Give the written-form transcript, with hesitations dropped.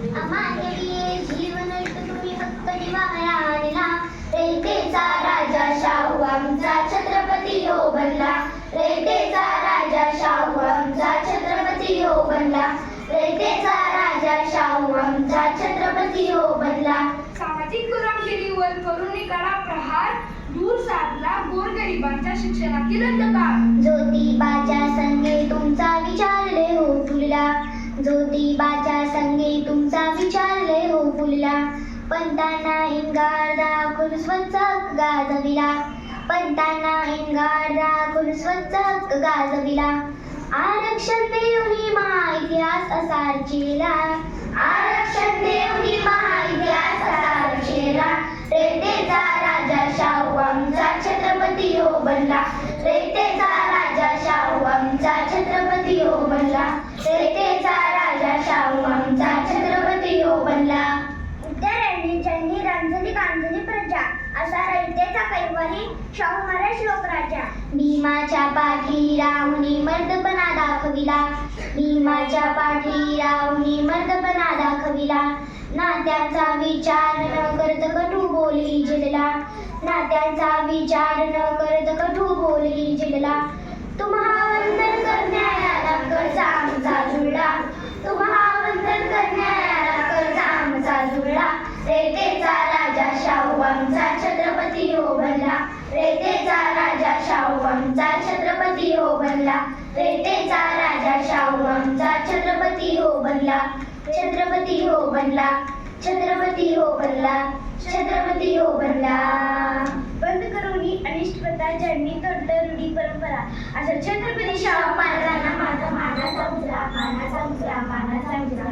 अमानवीय जीवन तुम्ही हक्क निवारा आणला, रयतेचा राजा शाहू आमचा छत्रपती हो बनला, रयतेचा राजा शाहू आमचा छत्रपती हो बनला, रयतेचा राजा शाहू आमचा छत्रपती हो बनला. सामाजिक गुलामगिरीवर करून निकाला प्रहार, दूर साधला गोरगरिबांच्या शिक्षणातील अंधकार. ज्योतिबाच्या संगे तुमचा विचार लय हो फुलला, ज्योतिबाच्या संगे तुमचा विचार लय हो फुलला. पंतांना इंगार दाखवून स्वच्छ हक्क गाजविला, पंतांना इंगार दाखवून स्वच्छ हक्क गाजविला. आरक्षण देऊनी महाइतिहास असा रचिला, आरक्षण देऊनी महाइतिहास असा रचिला. रयतेचा राजा शाहू आमचा छत्रपती हो बनला, रयतेचा राजा शाहू आमचा छत्रपती हो बनला, रयतेचा राजा शाहू आमचा छत्रपती हो बनला. विद्यारण्य जननी रांजली गांजली प्रजा, असा रयतेचा कैवारी शाहू महाराज लोकराजा. भीमाच्या पाठी राहुनी मर्दपणा दाखविला, भीमाच्या पाठी राहुनी मर्दपणा दाखविला. नात्याचा विचार न करत कटू बोलही जिडला, नात्याचा विचार न करत कटू बोलही जिडला. तुम्हा वंदन करण्याला कर्जा आमचा जुळला, तुम्हा वंदन करण्याला कर्जा आमचा जुळला. रयतेचा राजा शाहू आमचा छत्रपती हो बनला, रयतेचा राजा शाहू आमचा छत्रपती हो बनला, रयतेचा राजा शाहू आमचा छत्रपती हो बनला, छत्रपती हो बनला, छत्रपती हो बनला, छत्रपती हो बनला. बंद करोनी अनिष्ट प्रथा, ज्यांनी तोडलं रूढी परंपरा, असं छत्रपती शाहू शाहू महाराजांना माझा मानाचा मुजरा, मानाचा मुजरा, मानाचा मुजरा.